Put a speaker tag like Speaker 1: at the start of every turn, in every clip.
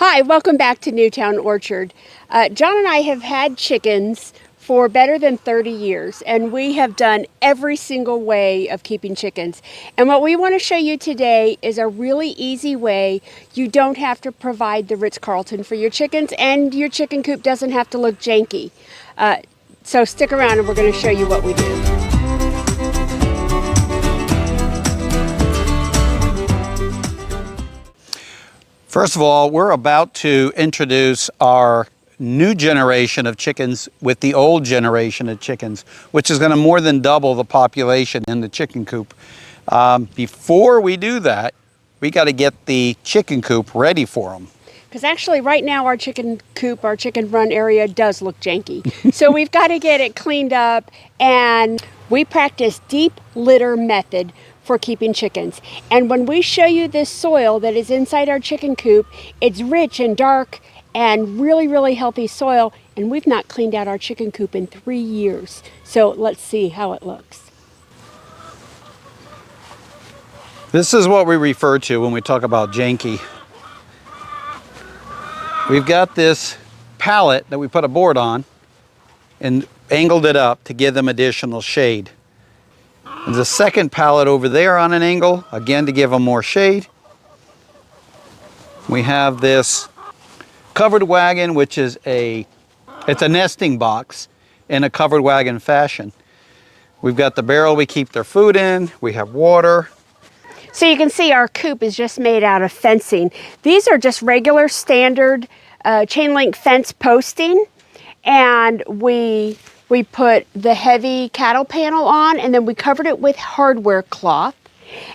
Speaker 1: Hi, welcome back to Newtown Orchard. John and I have had chickens for better than 30 years, and we have done every single way of keeping chickens. And what we want to show you today is a really easy way. You don't have to provide the Ritz Carleton for your chickens, and your chicken coop doesn't have to look janky. So stick around and we're going to show you what we do.
Speaker 2: First of all, we're about to introduce our new generation of chickens with the old generation of chickens, which is going to more than double the population in the chicken coop. Before we do that, we got to get the chicken coop ready for them.
Speaker 1: Because actually right now our chicken coop, our chicken run area does look janky. So we've got to get it cleaned up, and we practice deep litter method for keeping chickens. And when we show you this soil that is inside our chicken coop, it's rich and dark and really healthy soil, and we've not cleaned out our chicken coop in 3 years. So let's see how it looks.
Speaker 2: This is what we refer to when we talk about janky. We've got this pallet that we put a board on and angled it up to give them additional shade. There's a second pallet over there on an angle, again to give them more shade. We have this covered wagon, which is it's a nesting box in a covered wagon fashion. We've got the barrel we keep their food in, we have water.
Speaker 1: So you can see our coop is just made out of fencing. These are just regular standard chain link fence posting, and we put the heavy cattle panel on, and then we covered it with hardware cloth.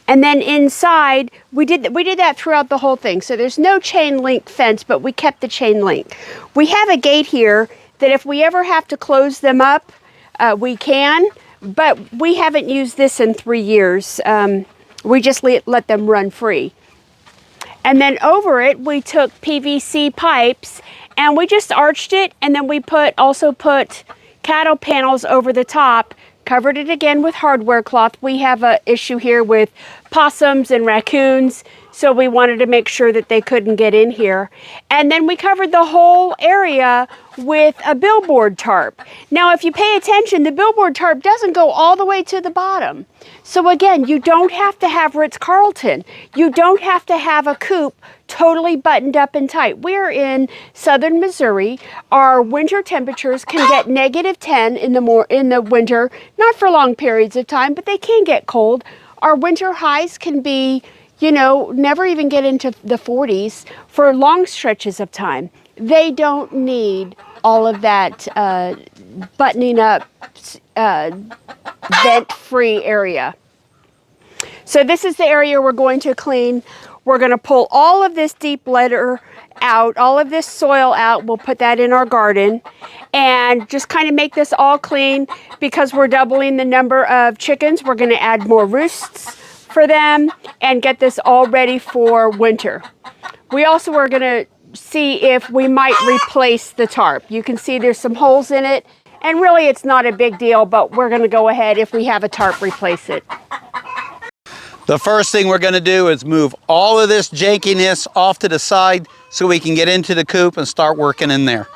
Speaker 1: And then inside, we did that throughout the whole thing. So there's no chain link fence, but we kept the chain link. We have a gate here that if we ever have to close them up, we can, but we haven't used this in 3 years. We just let them run free. And then over it, we took PVC pipes and we just arched it, and then we also put cattle panels over the top, covered it again with hardware cloth. We have an issue here with possums and raccoons, so we wanted to make sure that they couldn't get in here. And then we covered the whole area with a billboard tarp. Now, if you pay attention, the billboard tarp doesn't go all the way to the bottom. So again, you don't have to have Ritz Carleton. You don't have to have a coop totally buttoned up and tight. We're in southern Missouri. Our winter temperatures can get -10 in the winter, not for long periods of time, but they can get cold. Our winter highs can be, never even get into the 40s for long stretches of time. They don't need all of that buttoning up, vent-free area. So this is the area we're going to clean. We're going to pull all of this deep litter out, all of this soil out. We'll put that in our garden and just kind of make this all clean. Because we're doubling the number of chickens, we're going to add more roosts for them and get this all ready for winter. We also are going to see if we might replace the tarp. You can see there's some holes in it, and really it's not a big deal, but we're going to go ahead, if we have a tarp, replace it.
Speaker 2: The first thing we're going to do is move all of this jankiness off to the side so we can get into the coop and start working in there.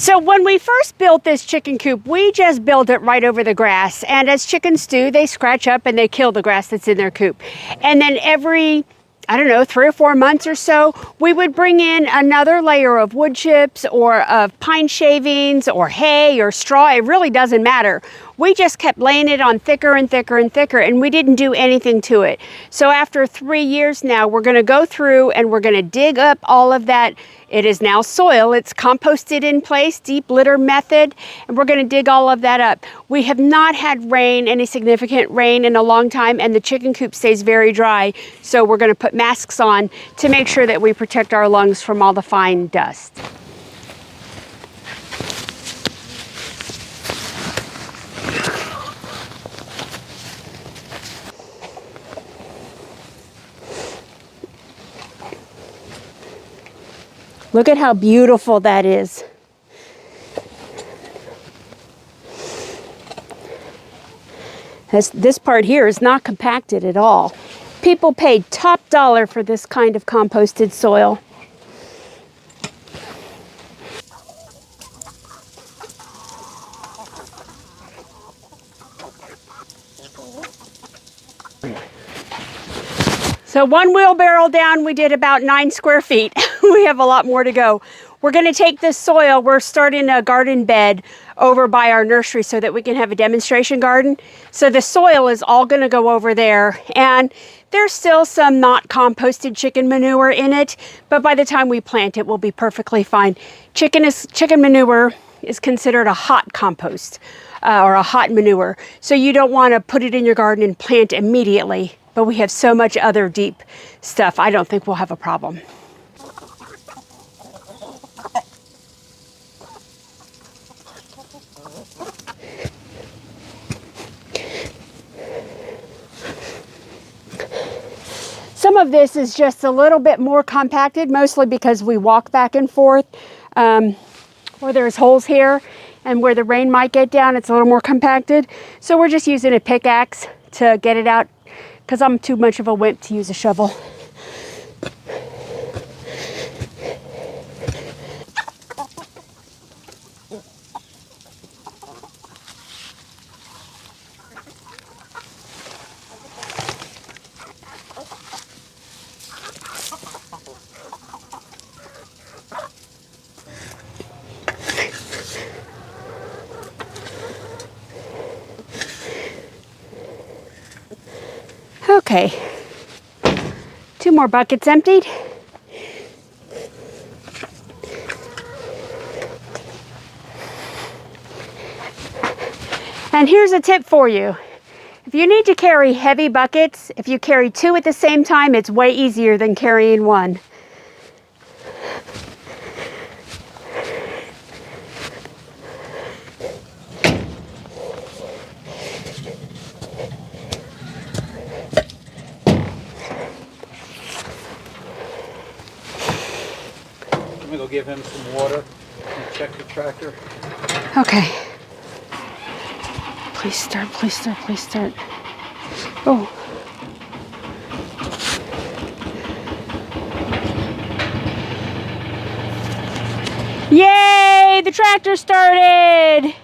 Speaker 1: So when we first built this chicken coop, we just built it right over the grass. And as chickens do, they scratch up and they kill the grass that's in their coop. And then every, 3 or 4 months or so, we would bring in another layer of wood chips or of pine shavings or hay or straw. It really doesn't matter. We just kept laying it on thicker and thicker and thicker, and we didn't do anything to it. So after 3 years now, we're going to go through and we're going to dig up all of that. It is now soil. It's composted in place, deep litter method, and we're going to dig all of that up. We have not had rain, any significant rain, in a long time, and the chicken coop stays very dry. So we're going to put masks on to make sure that we protect our lungs from all the fine dust. Look at how beautiful that is. This part here is not compacted at all. People paid top dollar for this kind of composted soil. So one wheelbarrow down, we did about 9 square feet. We have a lot more to go. We're going to take this soil. We're starting a garden bed over by our nursery so that we can have a demonstration garden. So the soil is all going to go over there. And there's still some not composted chicken manure in it, but by the time we plant it, we'll be perfectly fine. Chicken manure is considered a hot compost or a hot manure. So you don't want to put it in your garden and plant immediately. But we have so much other deep stuff, I don't think we'll have a problem. Some of this is just a little bit more compacted, mostly because we walk back and forth, or there's holes here, and where the rain might get down, it's a little more compacted. So we're just using a pickaxe to get it out, because I'm too much of a wimp to use a shovel. Okay, 2 more buckets emptied. And here's a tip for you. If you need to carry heavy buckets, if you carry 2 at the same time, it's way easier than carrying 1.
Speaker 2: I'm gonna go give him some water and check the tractor.
Speaker 1: Okay. Please start, please start, please start. Oh. Yay! The tractor started!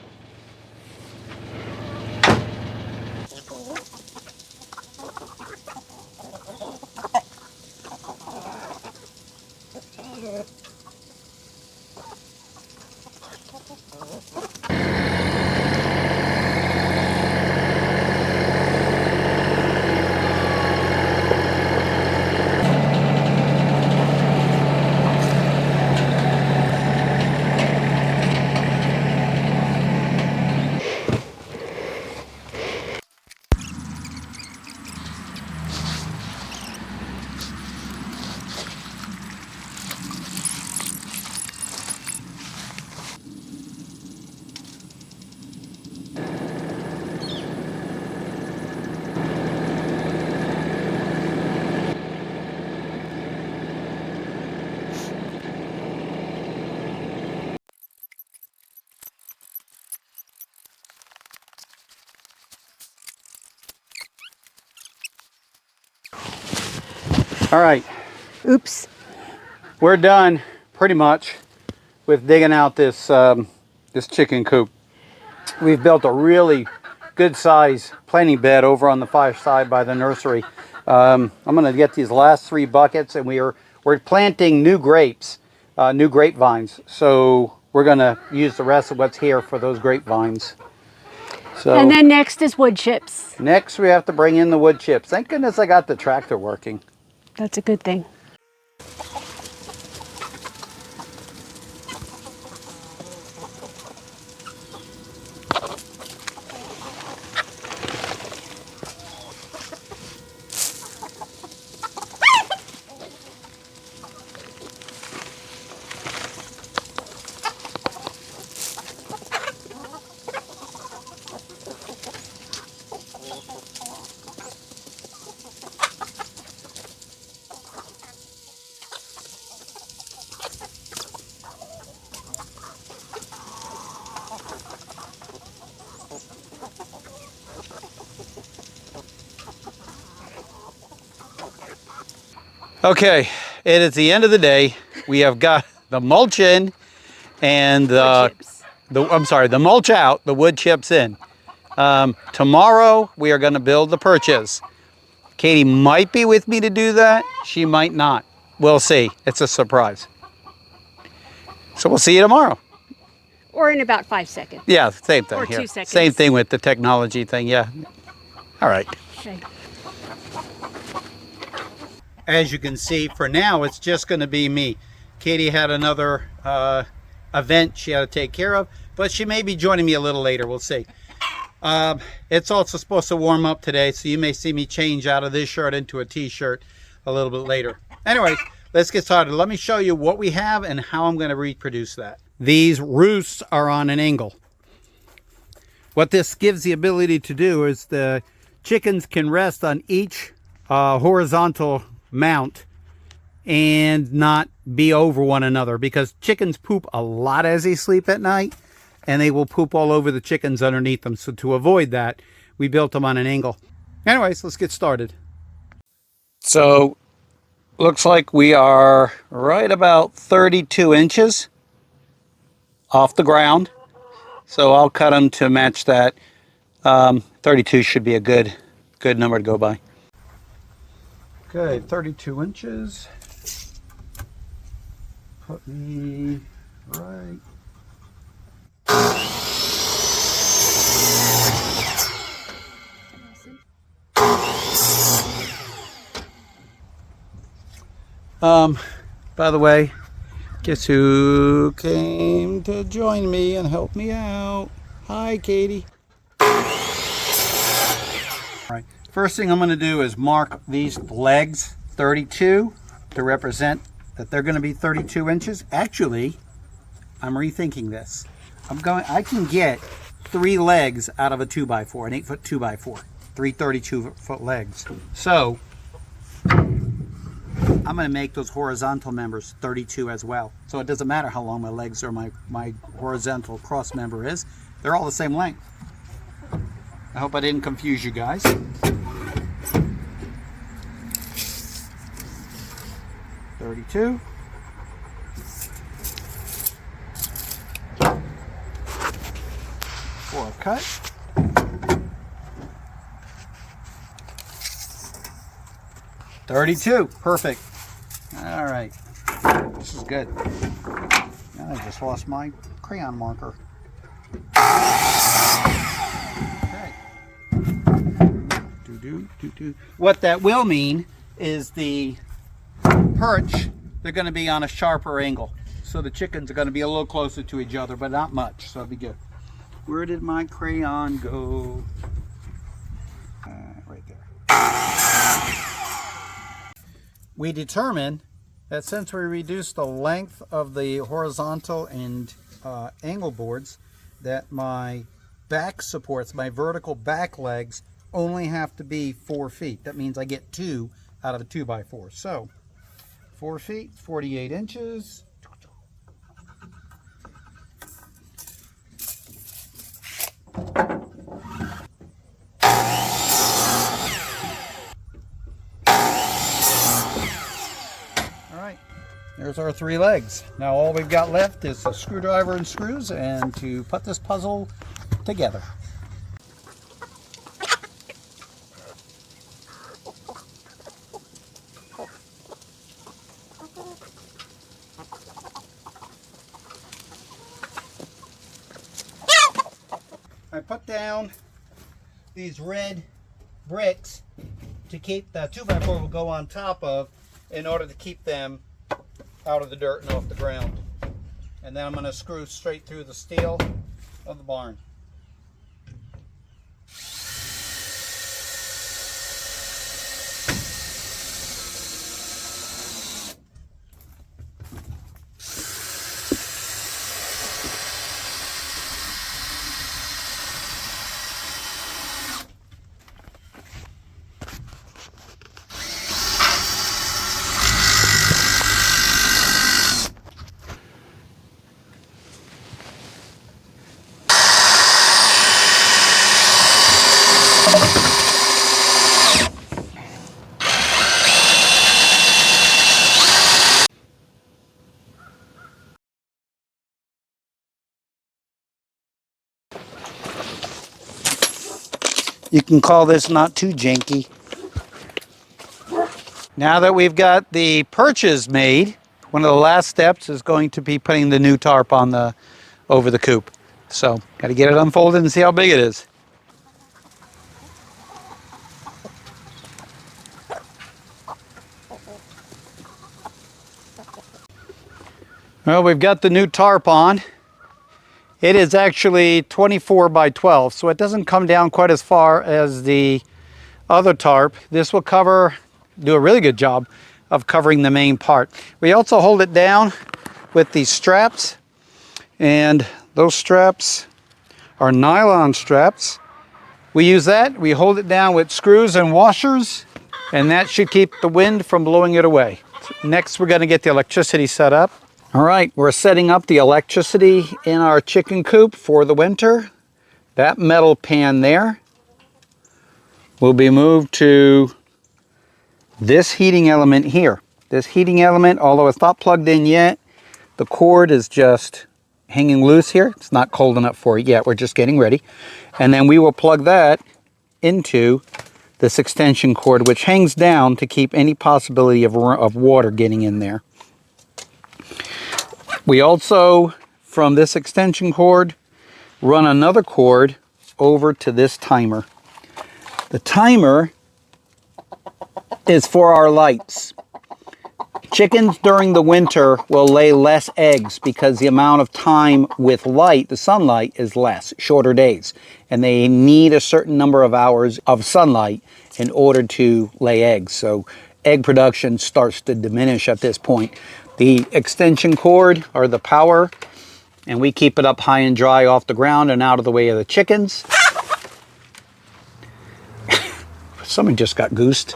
Speaker 2: All right.
Speaker 1: Oops.
Speaker 2: We're done pretty much with digging out this this chicken coop. We've built a really good size planting bed over on the far side by the nursery. I'm going to get these last 3 buckets, and we're planting new grapes, new grapevines. So we're going to use the rest of what's here for those grapevines. So
Speaker 1: And then next is wood chips.
Speaker 2: next we have to bring in the wood chips. Thank goodness I got the tractor working.
Speaker 1: That's a good thing.
Speaker 2: Okay, it is the end of the day. We have got the mulch in and the mulch out, the wood chips in. Tomorrow we are going to build the perches. Katie might be with me to do that. She might not. We'll see. It's a surprise. So we'll see you tomorrow.
Speaker 1: Or in about 5 seconds.
Speaker 2: Yeah, same thing
Speaker 1: Or
Speaker 2: here.
Speaker 1: 2 seconds.
Speaker 2: Same thing with the technology thing, yeah. All right.
Speaker 1: Okay.
Speaker 2: As you can see, for now, it's just going to be me. Katie had another event she had to take care of, but she may be joining me a little later. We'll see. It's also supposed to warm up today, so you may see me change out of this shirt into a t-shirt a little bit later. Anyways, let's get started. Let me show you what we have and how I'm going to reproduce that. These roosts are on an angle. What this gives the ability to do is the chickens can rest on each horizontal mount and not be over one another, because chickens poop a lot as they sleep at night, and they will poop all over the chickens underneath them. So to avoid that, we built them on an angle. Anyways, let's get started. So looks like we are right about 32 inches off the ground. So I'll cut them to match that. 32 should be a good number to go by. Okay, 32 inches. Put me right. By the way, guess who came to join me and help me out? Hi, Katie. All right, first thing I'm going to do is mark these legs 32 to represent that they're going to be 32 inches. Actually, I'm rethinking this. I can get 3 legs out of a 2x4, an 8-foot 2x4, 3 32-foot legs. So I'm going to make those horizontal members 32 as well. So it doesn't matter how long my legs or my horizontal cross member is. They're all the same length. I hope I didn't confuse you guys. $32. For a cut. $32. Perfect. All right. This is good. And I just lost my crayon marker. Okay. What that will mean is the perch, they're going to be on a sharper angle. So the chickens are going to be a little closer to each other, but not much. So it'll be good. Where did my crayon go? Right there. We determined that since we reduced the length of the horizontal and angle boards, that my back supports, my vertical back legs, only have to be 4 feet. That means I get 2 out of a 2x4. So 4 feet, 48 inches. There's our 3 legs. Now all we've got left is a screwdriver and screws and to put this puzzle together. I put down these red bricks to keep the 2x4 will go on top of, in order to keep them out of the dirt and off the ground. And then I'm going to screw straight through the steel of the barn. You can call this not too janky. Now that we've got the perches made, one of the last steps is going to be putting the new tarp on over the coop. So, got to get it unfolded and see how big it is. Well, we've got the new tarp on. It is actually 24 by 12, so it doesn't come down quite as far as the other tarp. This will do a really good job of covering the main part. We also hold it down with these straps, and those straps are nylon straps. We use that, we hold it down with screws and washers, and that should keep the wind from blowing it away. Next, we're going to get the electricity set up. All right, we're setting up the electricity in our chicken coop for the winter. That metal pan there will be moved to this heating element here. This heating element, although it's not plugged in yet, the cord is just hanging loose here. It's not cold enough for it yet. We're just getting ready. And then we will plug that into this extension cord, which hangs down to keep any possibility of water getting in there. We also, from this extension cord, run another cord over to this timer. The timer is for our lights. Chickens during the winter will lay less eggs because the amount of time with light, the sunlight, is less, shorter days. And they need a certain number of hours of sunlight in order to lay eggs. So egg production starts to diminish at this point. The extension cord, or the power, and we keep it up high and dry off the ground and out of the way of the chickens. Someone just got goosed.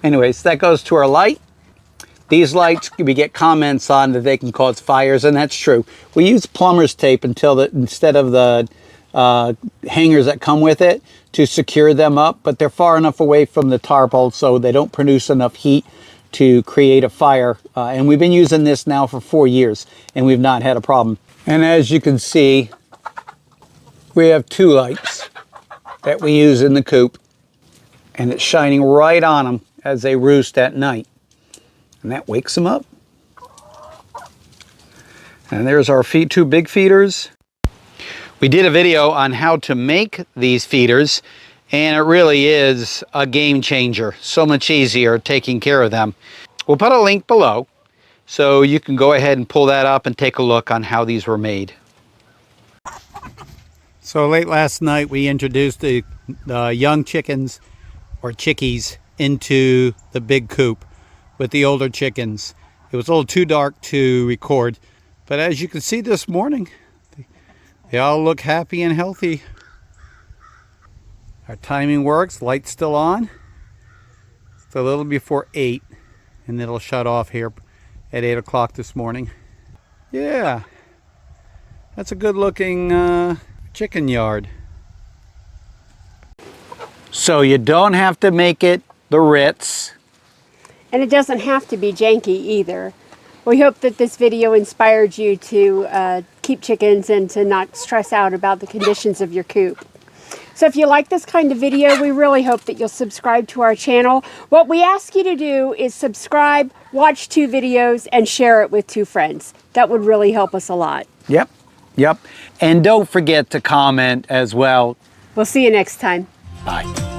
Speaker 2: Anyways, that goes to our light. These lights, we get comments on that they can cause fires, and that's true. We use plumber's tape instead of the hangers that come with it to secure them up, but they're far enough away from the tarp so they don't produce enough heat to create a fire. And we've been using this now for 4 years, and we've not had a problem. And as you can see, we have 2 lights that we use in the coop, and it's shining right on them as they roost at night. And that wakes them up. And there's our 2 big feeders. We did a video on how to make these feeders, and it really is a game changer. So much easier taking care of them. We'll put a link below so you can go ahead and pull that up and take a look on how these were made. So late last night we introduced the young chickens, or chickies, into the big coop with the older chickens. It was a little too dark to record, but as you can see this morning, they all look happy and healthy. Our timing works, light's still on. It's a little before 8, and it'll shut off here at 8 o'clock this morning. Yeah, that's a good looking chicken yard. So you don't have to make it the Ritz.
Speaker 1: And it doesn't have to be janky either. We hope that this video inspired you to keep chickens and to not stress out about the conditions of your coop. So if you like this kind of video, we really hope that you'll subscribe to our channel. What we ask you to do is subscribe, watch 2 videos, and share it with 2 friends. That would really help us a lot.
Speaker 2: Yep. And don't forget to comment as well.
Speaker 1: We'll see you next time.
Speaker 2: Bye.